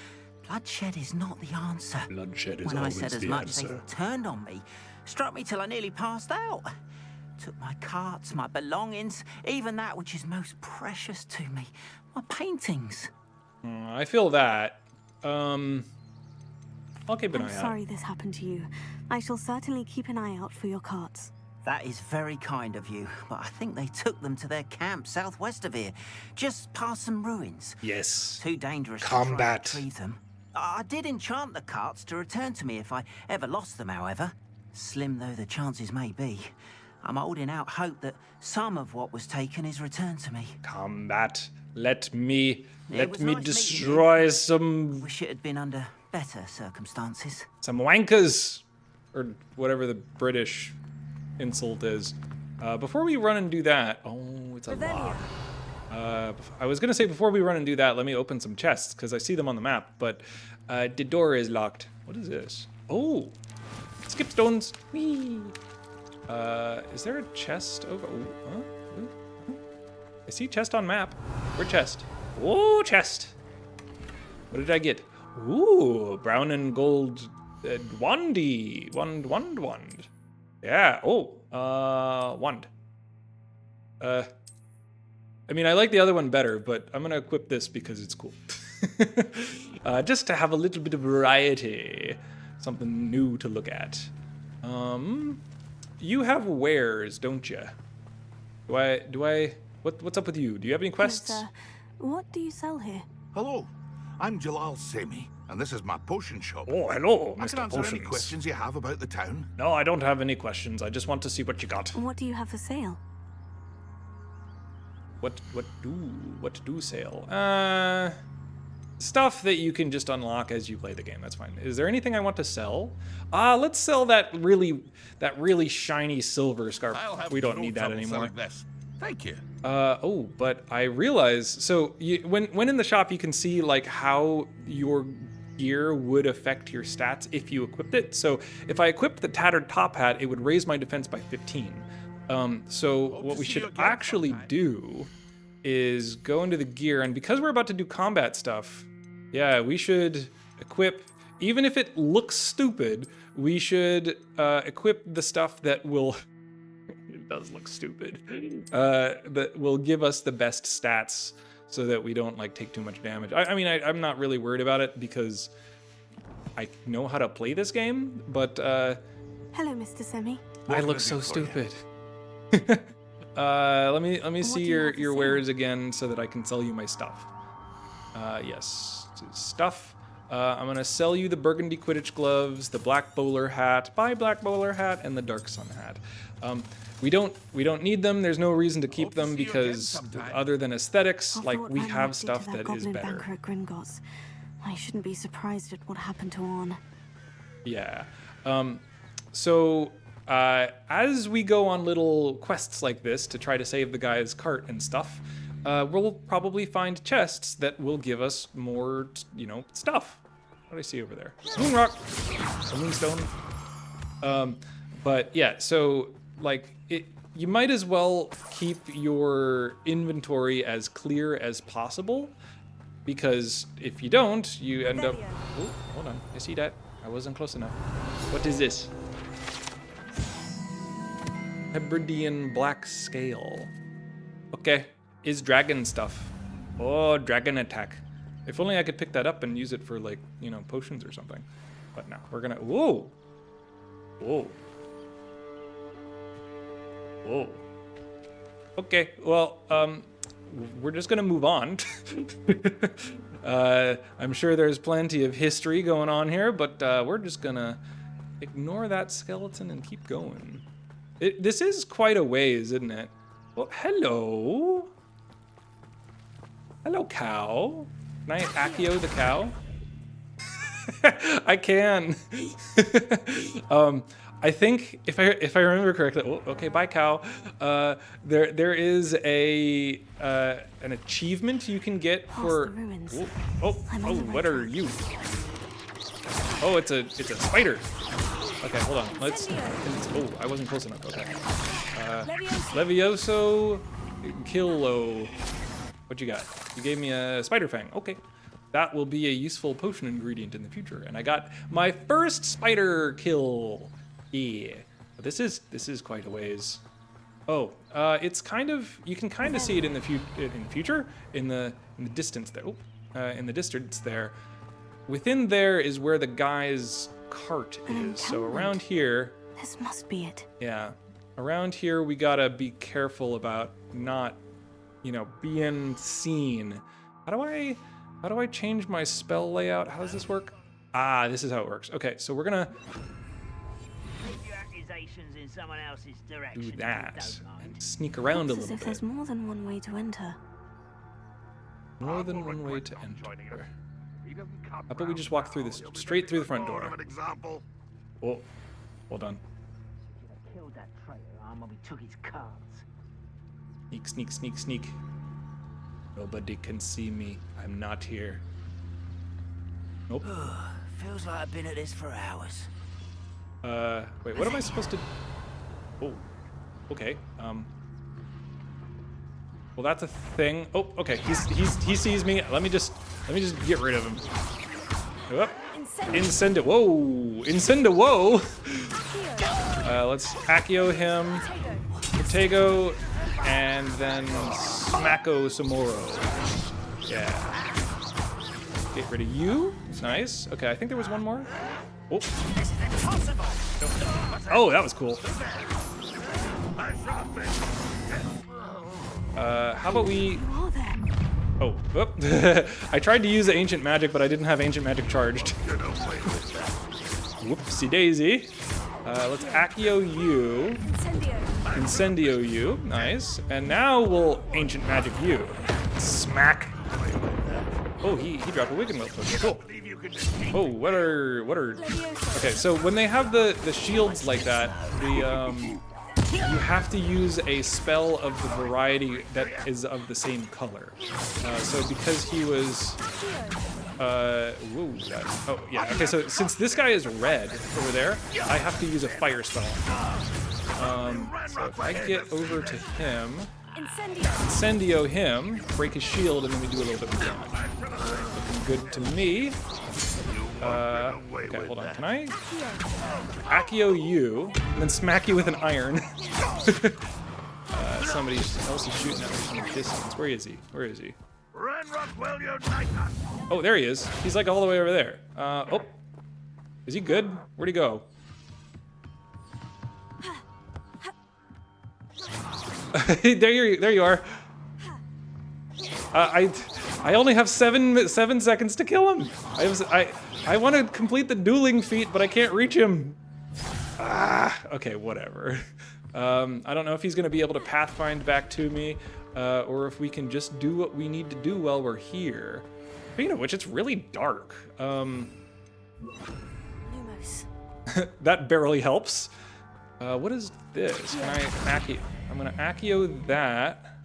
bloodshed is not the answer. Bloodshed is When I always said as the much, answer. they turned on me, struck me till I nearly passed out. Took my carts, my belongings, even that which is most precious to me, my paintings. I feel that. I'll keep an I'm eye out. sorry this happened to you. I shall certainly keep an eye out for your carts. That is very kind of you, but I think they took them to their camp southwest of here, just past some ruins. Yes. Too dangerous Combat. to try to retrieve them. I did enchant the carts to return to me if I ever lost them, however. Slim though the chances may be, I'm holding out hope that some of what was taken is returned to me. Combat. Let me It was nice meeting destroy you. some Wish it had been under better circumstances. wankers, or whatever the British insult is. Before we run and do that, oh, it's a lock. I was gonna say before we run and do that, let me open some chests because I see them on the map, but the door is locked. What is this? Oh, skip stones. Whee. Is there a chest over? Ooh, huh? Ooh, huh? I see chest on map. Where chest? Oh, chest. What did I get? Ooh, brown and gold wandy. Wand. Yeah. Oh, wand. I mean, I like the other one better, but I'm gonna equip this because it's cool. Just to have a little bit of variety, something new to look at. You have wares, don't you? What's up with you? Do you have any quests? Yes, what do you sell here? Hello, I'm Jalal Semi, and this is my potion shop. Oh, hello, I Mr. can answer any Potions. questions you have about the town. No, I don't have any questions. I just want to see what you got. What do you have for sale? What do sale? Stuff that you can just unlock as you play the game. That's fine. Is there anything I want to sell? Let's sell that really shiny silver scarf. We don't need that anymore. This. Thank you. Oh, but I realize, so when in the shop you can see like how your gear would affect your stats if you equipped it. So if I equipped the tattered top hat, it would raise my defense by 15. So what we should actually do is go into the gear, and because we're about to do combat stuff, yeah, we should equip, even if it looks stupid, we should equip the stuff that will it does look stupid, that will give us the best stats so that we don't like take too much damage. I mean, I'm not really worried about it because I know how to play this game, but Hello, Mr. Semi. I look so stupid. Let me see your wares again so that I can sell you my stuff. Yes, stuff. I'm gonna sell you the burgundy Quidditch gloves, the black bowler hat, black bowler hat, and the dark sun hat. We don't need them. There's no reason to keep them because other than aesthetics, like we have stuff that is better. At Gringotts. I shouldn't be surprised at what happened to Orn. Yeah. So as we go on little quests like this to try to save the guy's cart and stuff, we'll probably find chests that will give us more, stuff. What do I see over there? Moon rock, a moonstone. But yeah, so like you might as well keep your inventory as clear as possible, because if you don't, you end up. Oh, hold on, I see that. I wasn't close enough. What is this? Hebridean black scale. Okay, is dragon stuff. Oh, dragon attack. If only I could pick that up and use it for like, potions or something. But no, we're gonna, whoa. Whoa. Whoa. Okay, well, we're just gonna move on. I'm sure there's plenty of history going on here, but we're just gonna ignore that skeleton and keep going. This is quite a ways, isn't it? Well, hello. Hello, cow. Can I Accio the cow? I can. I think if I remember correctly. Oh, okay, bye, cow. There is an achievement you can get for. Oh, what are you? Oh, it's a spider. Okay, hold on. Oh, I wasn't close enough. Okay. Levioso, Killo. What you got? You gave me a spider fang. Okay. That will be a useful potion ingredient in the future. And I got my first spider kill. Yeah. But this is quite a ways. Oh, it's kind of, you can kind of see it in the future in the distance there. Oh, in the distance there. Within there is where the guy's cart is. So around here. This must be it. Yeah. Around here we gotta be careful about not, being seen. How do I change my spell layout? How does this work? Ah, this is how it works. Okay, so we're gonna do that and sneak around a little bit. There's more than one way to enter. More than one way to enter. How about we just walk through this, straight through the front door? Oh, hold on. Sneak. Nobody can see me. I'm not here. Nope. Feels like I've been at this for hours. Wait, what am I supposed to... Oh, okay. Well, that's a thing. Oh, okay. He sees me. Let me just get rid of him. Oh. Incendo. Whoa. Incendo. Whoa. Let's Accio him. Protego. And then Smacko Samoro. Yeah. Get rid of you. Nice. Okay, I think there was one more. Oh. Oh, that was cool. How about we... Oh, whoop. I tried to use the ancient magic, but I didn't have ancient magic charged. Whoopsie daisy. Let's Accio you. Incendio you. Nice. And now we'll ancient magic you. Smack. Oh, he dropped a Wiggenweld potion. Cool. Oh, what are... Okay, so when they have the shields like that, you have to use a spell of the variety that is of the same color. So because he was... oh, yeah. Okay, so since this guy is red over there, I have to use a fire spell. So if I get over to him, Incendio him, break his shield, and then we do a little bit more damage. Looking good to me. Okay, hold on. Can I Accio you, and then smack you with an iron? Somebody else is shooting at me from a distance. Where is he? Oh, there he is. He's like all the way over there. Oh. Is he good? Where'd he go? There you are. I only have seven seconds to kill him. I want to complete the dueling feat, but I can't reach him. Okay, whatever. I don't know if he's gonna be able to pathfind back to me, or if we can just do what we need to do while we're here. Speaking of which, it's really dark. Lumos. That barely helps. What is this? Can I Accio? I'm gonna Accio that.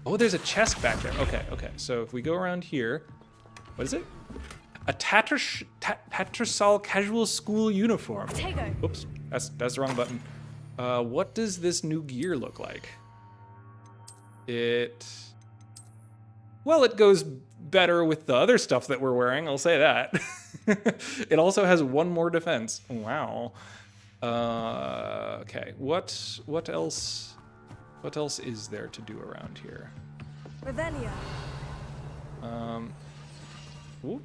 Oh, there's a chest back there. Okay. So if we go around here, what is it? A Tattersall casual school uniform. Oops, that's the wrong button. What does this new gear look like? Well, it goes better with the other stuff that we're wearing, I'll say that. It also has 1 more defense. Wow. Okay, what else is there to do around here? Revelio. Ooh,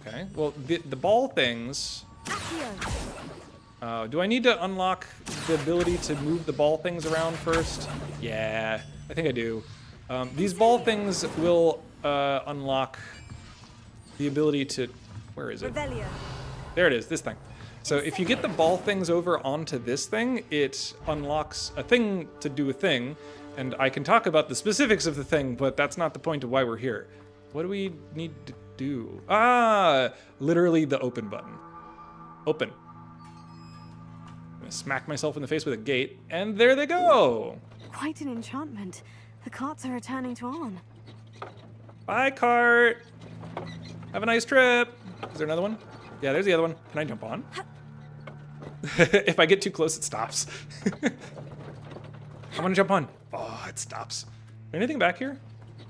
okay, well, the ball things... do I need to unlock the ability to move the ball things around first? Yeah, I think I do. These ball things will unlock the ability to... Where is it? Revelio. There it is, this thing. So if you get the ball things over onto this thing, it unlocks a thing to do a thing, and I can talk about the specifics of the thing, but that's not the point of why we're here. What do we need to do? Literally the open button. Open. I'm gonna smack myself in the face with a gate, and there they go! Quite an enchantment. The carts are returning to On. Bye, cart! Have a nice trip! Is there another one? Yeah, there's the other one. Can I jump on? If I get too close, it stops. I want to jump on. Oh, it stops. Anything back here?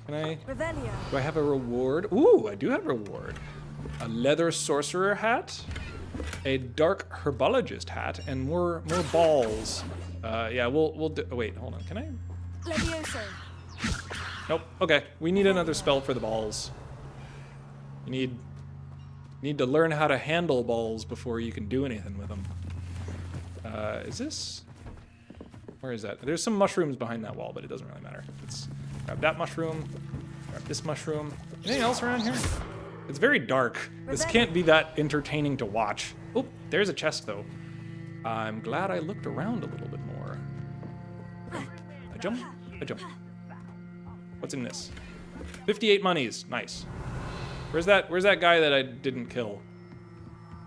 Can I? Revelio. Do I have a reward? Ooh, I do have a reward. A leather sorcerer hat, a dark herbologist hat, and more balls. Yeah, we'll do. Oh, wait, hold on. Can I? Levioso. Nope. Okay, we need another spell for the balls. You need to learn how to handle balls before you can do anything with them. Is this? Where is that? There's some mushrooms behind that wall, but it doesn't really matter. Let's grab that mushroom, grab this mushroom. Anything else around here? It's very dark. This can't be that entertaining to watch. Oh, there's a chest though. I'm glad I looked around a little bit more. I jump. What's in this? 58 monies. Nice. Where's that guy that I didn't kill?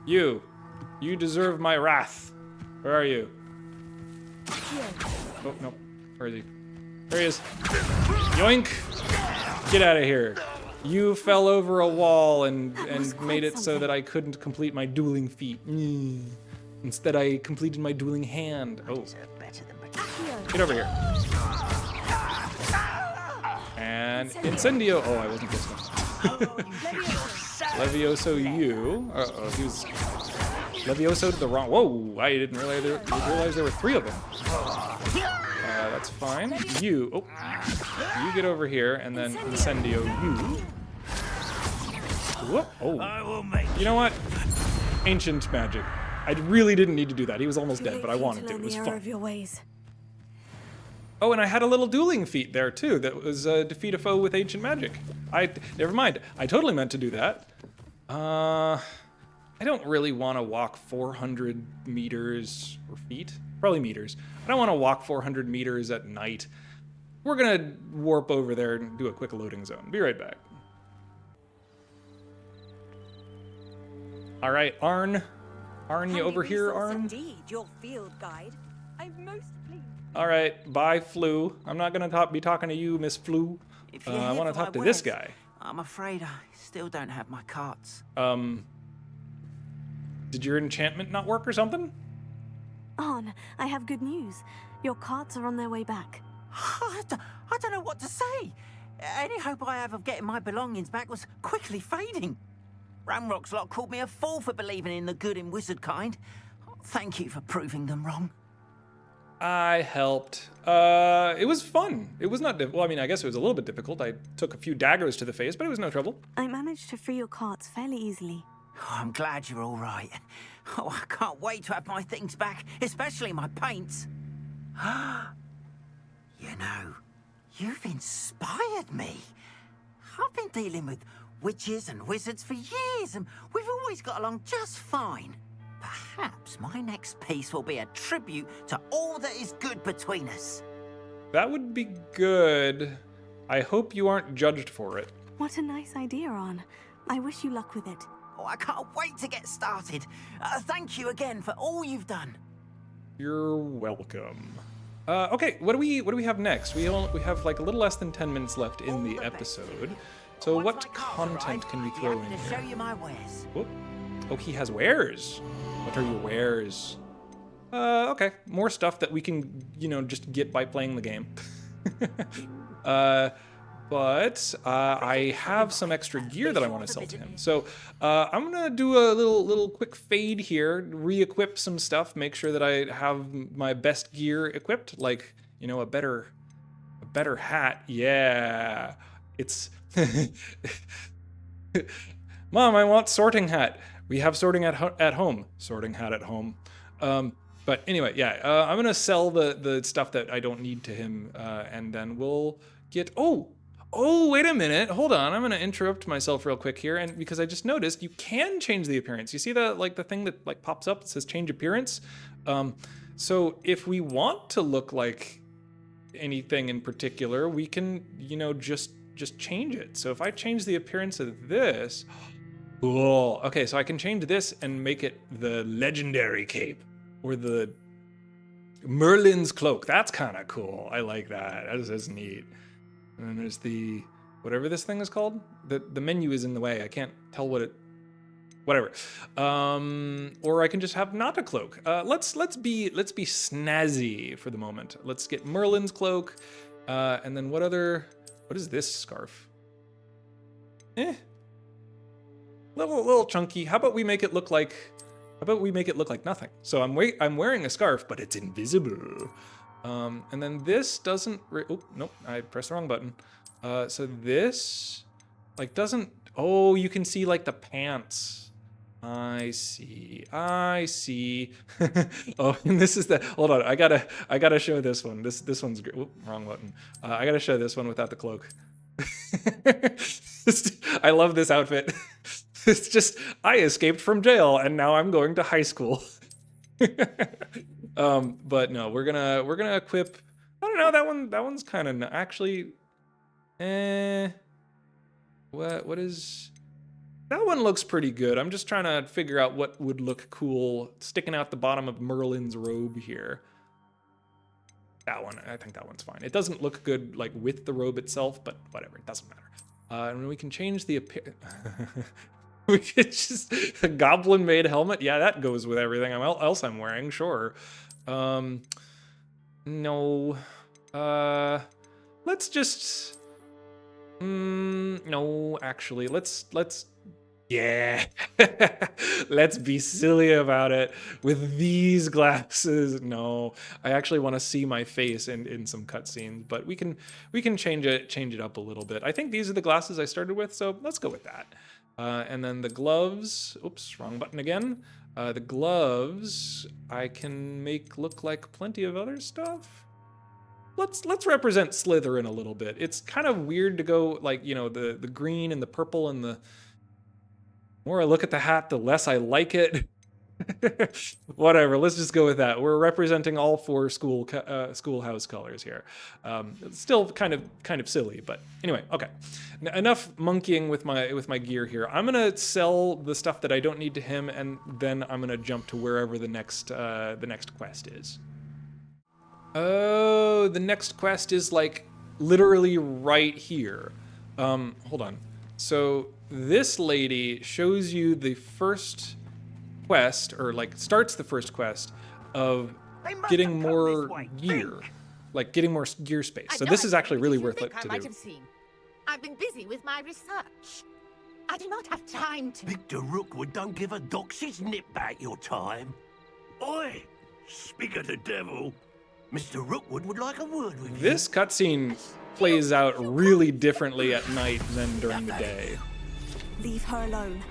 You deserve my wrath. Where are you? Oh, no. Where is he? There he is. Yoink! Get out of here. You fell over a wall and made it so that I couldn't complete my dueling feat. Instead, I completed my dueling hand. Oh. Get over here. And Incendio. Oh, I wasn't close enough. Levioso, you. Uh-oh, he was Levioso to the wrong. Whoa! I didn't realize there were 3 of them. That's fine. You get over here, and then Incendio, you. Whoop! Oh. You know what? Ancient magic. I really didn't need to do that. He was almost dead, but I wanted to. It was fun. Oh, and I had a little dueling feat there too. That was defeat a foe with ancient magic. Never mind. I totally meant to do that. I don't really want to walk 400 meters or feet, probably meters. I don't want to walk 400 meters at night. We're gonna warp over there and do a quick loading zone. Be right back. All right, Arn, you over here, Arn? Indeed, your field guide. I'm most pleased. All right, bye, Flu. I'm not gonna be talking to you, Miss Flu. I want to talk to this guy. I'm afraid I still don't have my carts. Did your enchantment not work or something? On, I have good news. Your carts are on their way back. I don't know what to say. Any hope I have of getting my belongings back was quickly fading. Ramrock's lot called me a fool for believing in the good in wizard kind. Thank you for proving them wrong. I helped. It was fun. It was not well, I mean, I guess it was a little bit difficult. I took a few daggers to the face, but it was no trouble. I managed to free your carts fairly easily. Oh, I'm glad you're all right. Oh, I can't wait to have my things back, especially my paints. You know, you've inspired me. I've been dealing with witches and wizards for years, and we've always got along just fine. Perhaps my next piece will be a tribute to all that is good between us. That would be good. I hope you aren't judged for it. What a nice idea, Ron. I wish you luck with it. Oh, I can't wait to get started. Thank you again for all you've done. You're welcome. Okay, what do we have next? We have like a little less than 10 minutes left in the episode. So what content can we throw in here? Show you my wares. Whoop. Oh, he has wares. What are your wares? Okay, more stuff that we can, you know, just get by playing the game. But I have some extra gear that I want to sell to him. So I'm gonna do a little quick fade here, re-equip some stuff, make sure that I have my best gear equipped, like, you know, a better hat. Yeah, it's Mom, I want sorting hat. We have sorting at home. Sorting hat at home. But anyway, yeah, I'm gonna sell the stuff that I don't need to him, and then we'll get. Oh, wait a minute. Hold on. I'm gonna interrupt myself real quick here, and because I just noticed you can change the appearance. You see the thing that like pops up that says change appearance. So if we want to look like anything in particular, we can, you know, just change it. So if I change the appearance of this, cool. Okay, so I can change this and make it the legendary cape or the Merlin's cloak. That's kind of cool. I like that. That's neat. And then there's the whatever this thing is called. The menu is in the way. I can't tell what it. Whatever. Or I can just have not a cloak. Let's be snazzy for the moment. Let's get Merlin's cloak, and then what is this scarf? Little chunky. How about we make it look like nothing? So I'm wearing a scarf, but it's invisible. And then this doesn't. Oh nope! I pressed the wrong button. So this like doesn't. Oh, you can see like the pants. I see. Oh, and this is the. Hold on. I gotta show this one. This one's great. Oop, wrong button. I gotta show this one without the cloak. I love this outfit. It's just I escaped from jail and now I'm going to high school. But no, we're gonna equip. I don't know, that one's kind of actually. What is? That one looks pretty good. I'm just trying to figure out what would look cool sticking out the bottom of Merlin's robe here. That one, I think that one's fine. It doesn't look good like with the robe itself, but whatever, it doesn't matter. And we can change the appearance. We could just a goblin-made helmet. Yeah, that goes with everything else I'm wearing. Sure. No. Let's just. No, actually, let's. Yeah. Let's be silly about it with these glasses. No, I actually want to see my face in some cutscenes, but we can change it up a little bit. I think these are the glasses I started with, so let's go with that. And then the gloves, oops, wrong button again. The gloves I can make look like plenty of other stuff. Let's represent Slytherin a little bit. It's kind of weird to go like, you know, the green and the purple, and the more I look at the hat, the less I like it. Whatever, let's just go with that. We're representing all four schoolhouse colors here. It's still kind of silly, but anyway, okay. Enough monkeying with my gear here. I'm gonna sell the stuff that I don't need to him, and then I'm gonna jump to wherever the next quest is. Oh, the next quest is like literally right here. Hold on. So this lady shows you the first quest, or like starts the first quest of getting more gear, like getting more gear space. So this is actually really worth it to do. I've been busy with my research. I do not have time to. Victor Rookwood don't give a doxy's nip back your time. Oi, speak of the devil, Mr. Rookwood would like a word with you. This cutscene plays out really differently at night than during the day. Leave her alone.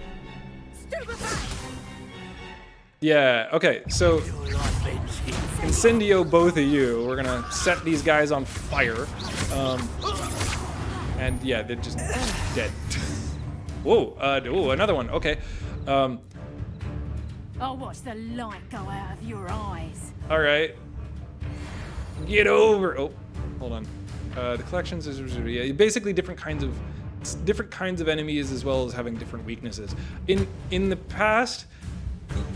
Yeah, okay, so Incendio both of you. We're gonna set these guys on fire. And yeah, they're just dead. Whoa, oh, another one, okay. I'll watch the light go out of your eyes. All right. Get over, oh, hold on. The collections is yeah, basically different kinds of enemies as well as having different weaknesses. In the past,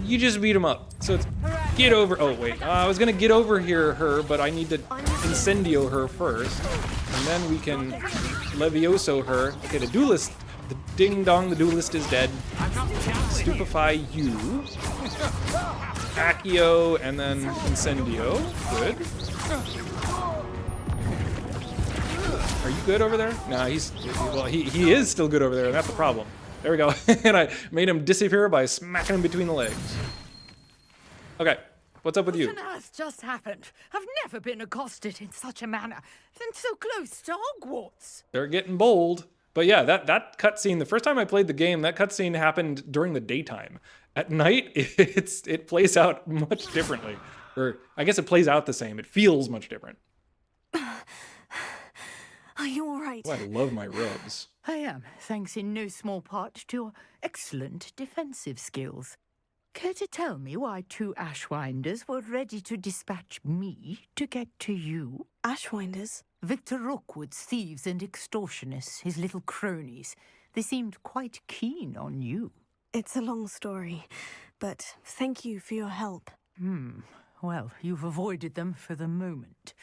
you just beat them up. So it's get over, oh wait, I was gonna get over here her, but I need to incendio her first. And then we can Levioso her. Okay, the duelist, the ding dong, the duelist is dead. Stupefy you. Accio and then Incendio. Good. Are you good over there? Nah, he is still good over there, and that's the problem. There we go. And I made him disappear by smacking him between the legs. Okay, what's up with you? What on earth just happened? I've never been accosted in such a manner, and so close to Hogwarts. They're getting bold. But yeah, that cutscene, the first time I played the game, that cutscene happened during the daytime. At night, it plays out much differently. Or I guess it plays out the same. It feels much different. Are you all right? Oh, I love my rubs. I am, thanks in no small part to your excellent defensive skills. Care to tell me why 2 Ashwinders were ready to dispatch me to get to you? Ashwinders? Victor Rookwood's thieves and extortionists, his little cronies. They seemed quite keen on you. It's a long story, but thank you for your help. Well, you've avoided them for the moment.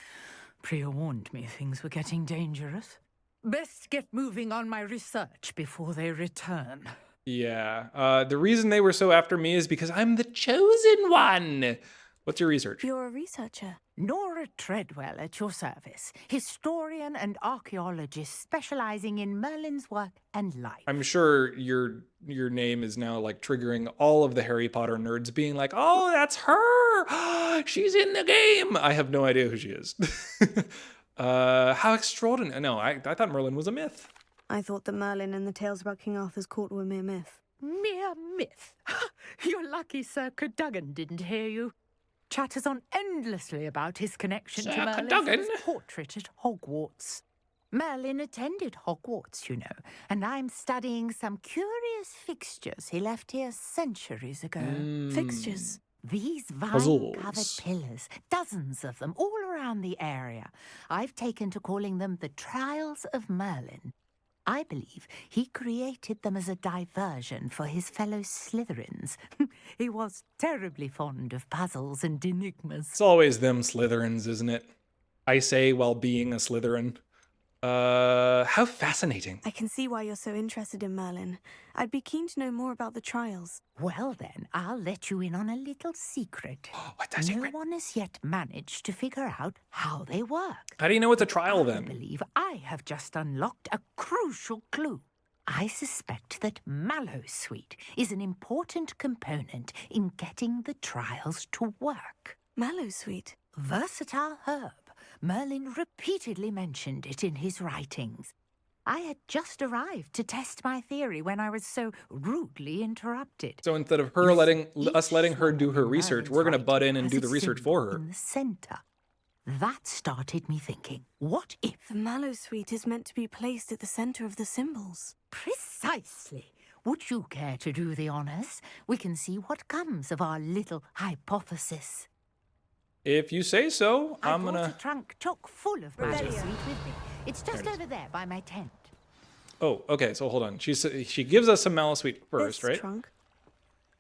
Priya warned me things were getting dangerous. Best get moving on my research before they return. Yeah, the reason they were so after me is because I'm the chosen one. What's your research? You're a researcher. Nora Treadwell at your service, historian and archaeologist specializing in Merlin's work and life. I'm sure your name is now like triggering all of the Harry Potter nerds being like, oh, that's her. She's in the game. I have no idea who she is. How extraordinary. No, I thought Merlin was a myth. I thought that Merlin and the tales about King Arthur's court were mere myth. Mere myth? You're lucky Sir Cadogan didn't hear you. Chatters on endlessly about his connection to Merlin from his portrait at Hogwarts. Merlin attended Hogwarts, you know, and I'm studying some curious fixtures he left here centuries ago. Fixtures? These vine-covered pillars, dozens of them, all around the area. I've taken to calling them the Trials of Merlin. I believe he created them as a diversion for his fellow Slytherins. He was terribly fond of puzzles and enigmas. It's always them Slytherins, isn't it? I say while being a Slytherin. How fascinating. I can see why you're so interested in Merlin. I'd be keen to know more about the trials. Well then, I'll let you in on a little secret. What's that secret? No one has yet managed to figure out how they work. How do you know it's a trial then? I believe I have just unlocked a crucial clue. I suspect that Mallowsweet is an important component in getting the trials to work. Mallowsweet? Versatile herb. Merlin repeatedly mentioned it in his writings. I had just arrived to test my theory when I was so rudely interrupted. So instead of her letting her do her research, we're going to butt in and do the research for her. In the center. That started me thinking, what if... The Mallowsweet is meant to be placed at the center of the symbols. Precisely. Would you care to do the honors? We can see what comes of our little hypothesis. If you say so, I'm gonna... I brought a trunk chock full of Mallowsweet with me. It's just over there by my tent. Oh, okay, so hold on. She gives us some Mallowsweet first, right? Trunk?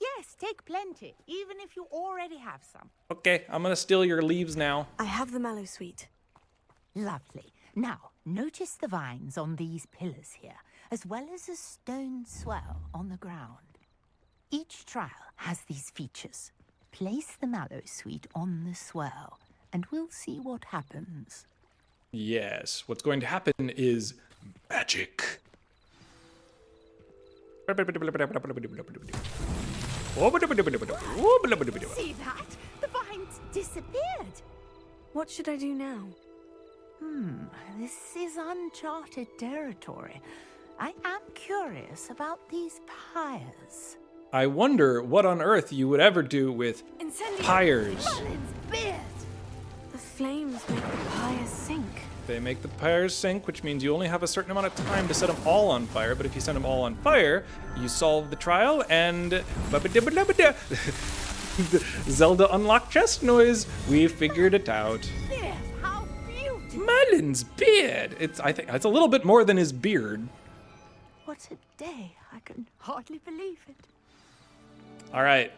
Yes, take plenty, even if you already have some. Okay, I'm gonna steal your leaves now. I have the Mallowsweet. Lovely. Now, notice the vines on these pillars here, as well as a stone swell on the ground. Each trial has these features. Place the Mallowsweet on the swell, and we'll see what happens. Yes, what's going to happen is magic. See that? The vines disappeared. What should I do now? This is uncharted territory. I am curious about these pyres. I wonder what on earth you would ever do with pyres. Merlin's beard! flames make the pyres sink. They make the pyres sink, which means you only have a certain amount of time to set them all on fire. But if you set them all on fire, you solve the trial and Zelda unlocked chest noise. We figured it out. Yes, how beautiful! Merlin's beard. I think it's a little bit more than his beard. What a day! I can hardly believe it. All right,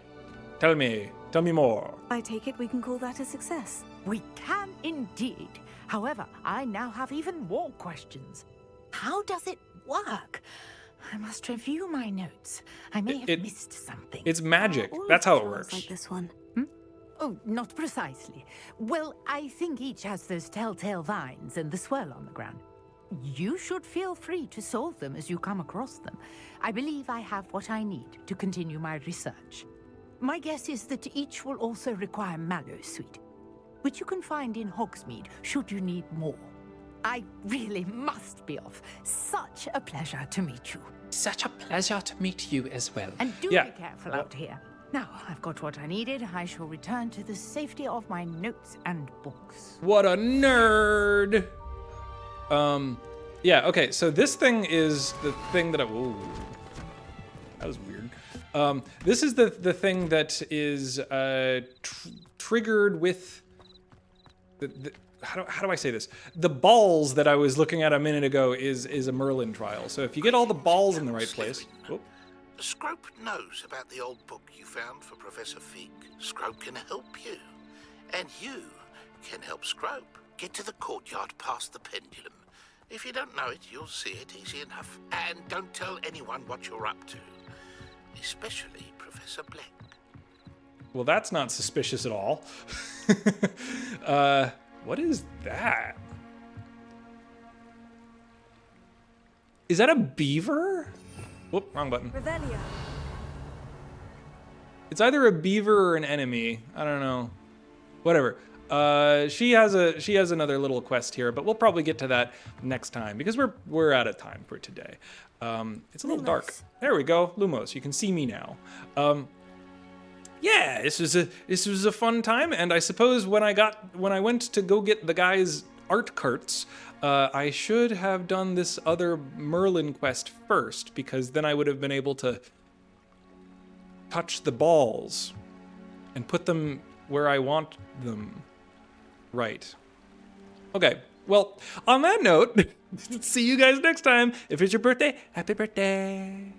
tell me more. I take it we can call that a success. We can indeed. However, I now have even more questions. How does it work? I must review my notes. I may have missed something. It's magic. That's how it works. Like this one. Oh, not precisely. Well, I think each has those telltale vines and the swirl on the ground. You should feel free to solve them as you come across them. I believe I have what I need to continue my research. My guess is that each will also require mallow sweet, which you can find in Hogsmeade should you need more. I really must be off. Such a pleasure to meet you. Such a pleasure to meet you as well. And do be careful out here. Now, I've got what I needed. I shall return to the safety of my notes and books. What a nerd! Yeah, okay, so this thing is the thing that ooh, that was weird. This is the thing that is triggered with how do I say this? The balls that I was looking at a minute ago is a Merlin trial. So if you get all the balls in the right place. Oh. Scrope knows about the old book you found for Professor Fig. Scrope can help you. And you can help Scrope get to the courtyard past the pendulum. If you don't know it, you'll see it easy enough. And don't tell anyone what you're up to. Especially Professor Black. Well, that's not suspicious at all. What is that? Is that a beaver? Whoop, wrong button. Revelio. It's either a beaver or an enemy. I don't know. Whatever. She has another little quest here, but we'll probably get to that next time because we're out of time for today. It's a little dark. There we go, Lumos. You can see me now. Yeah, this was a fun time, and I suppose when I went to go get the guy's art carts, I should have done this other Merlin quest first, because then I would have been able to touch the balls and put them where I want them. Right. Okay, well, on that note, see you guys next time. If it's your birthday, happy birthday.